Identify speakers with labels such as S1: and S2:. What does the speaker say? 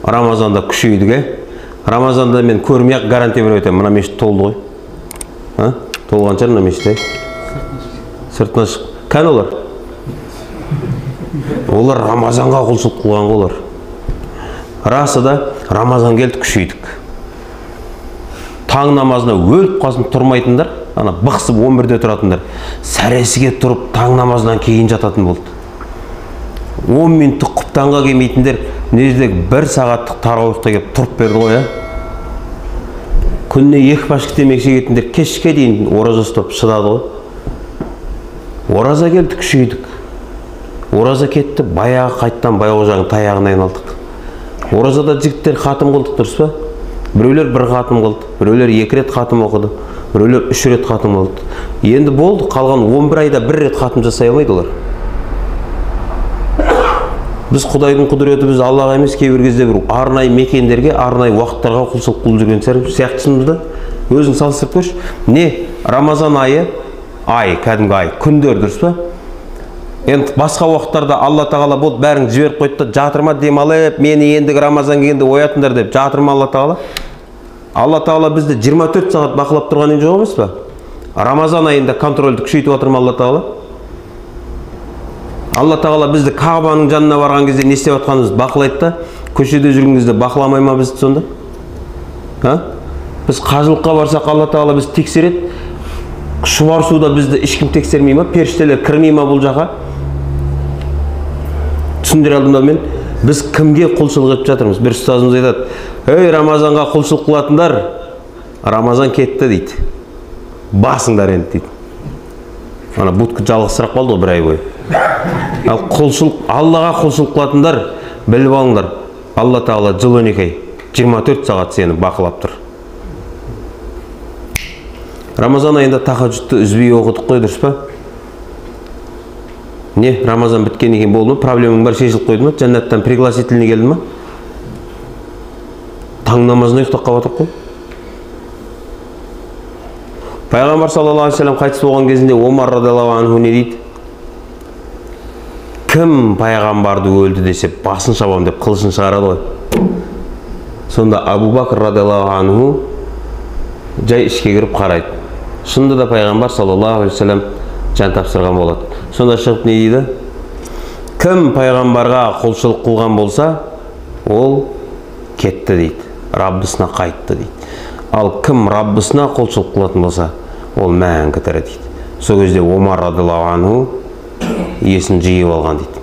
S1: Рамазанда күшейдік, Рамазанда мен көрмей-ақ гарантия беріп өтемін. Мына мешіт толды ғой. Толған шығар мына мешіт, сыртына шық. Кән олар? Олар Рамазанға құлшылық қылған олар. Расы да Рамазан келді күшейдік. Таң намазына өліп қалсын тұрмайтындар, ана бықсып 11-де тұратындар, сәресіге тұрып таң намазынан кейін жататын болды. 10 минуттық құптанға келмейтіндер, неждегі 1 сағаттық тарауыхта келіп тұрып берді ғой, Күніне 2 пашка темекі шегетіндер кешке дейін ораза ұстап шыдады ғой. Ораза келді күшейдік. Ораза кетті, баяғы қайттан байғожаның таяғына айналдық. Оразада жігіттер хатым қылдық, дұрыс па? Біреулер 1 хатым қылды, біреулер 2 рет хатым оқыды, біреулер 3 рет хатым қылды. Енді болды, қалған 11 айда 1 рет хатым жасай алмайды олар. Біз Құдайдың құдіреті, біз Аллаға емес, кейбір кезде бір арнайы мекендерге, арнайы уақыттарға құлшылық қылып жүрген сияқтысымызда. Өзің салыстырып көрші. Не? Рамазан айы, кәдімгі ай, күндер, дұрыс па? Енді басқа уақыттарда Алла тағала болды, бәрін жіберіп қойды да, жатырма демалып, мені ендігі Рамазан келгенде оятыңдар деп жатырма Алла тағала. Алла тағала бізді 24 сағат бақылап тұрған жоқ емес па? Рамазан айында контрольді күшейтіп отырма Алла тағала. Алла тағала бізді Кағбаның жанына барған кезде не істеп жатқанымызды бақылайды да, көшеде жүрген кезде бақыламай ма бізді сонда? Біз қажылыққа барсақ, Алла тағала бізді тексереді. Шұбар суда бізді ешкім тексермей ма? Періштелер кірмей ма бұл жаққа? Түсіндіре алдым да мен, біз кімге құлшылық етіп жатырмыз? Bir ұстазымыз айтады, «Ей, Рамазанға құлшылық қылатындар, Рамазан кетті» дейді. Басыңдар енді дейді. Ана будка жалғызсырап қалды ғой 1 ай бойы. Ал құлшылық, Аллаға құлшылық қылатындар, біліп алыңдар, Алла тағала жыл 12 ай, 24 сағат сені бақылап тұр. Рамазан айында тахаджудты үзбей оқыдық қой, дұрыс па? Не, Рамазан біткен екен болды ма? Проблемаң бар, шешіліп қойды ма? Жәннаттан пригласительный келді ма? Таң намазына ұйықтап қалып отырып қой. Пайғамбар саллаллаху алейхи ва саллям қайтыс болған кезінде Омар радиаллаху анху не дейді? Кім пайғамбарды өлді десе басын шабам деп қылышын шығарады ғой. Сонда Абу Бакр радиаллаху анху жай ішке кіріп қарайды. Шынында да пайғамбар саллаллаху алейхи ва саллям жан тапсырған болады. Сонда шығып не дейді? Кім пайғамбарға құлшылық қылған болса, ол кетті дейді. Раббысына қайтты дейді. Ал кім Раббысына құлшылық қылатын болса, ол мәңгі тірі дейді. Сол кезде Омар радиаллаху анху есін жиып алған дейді.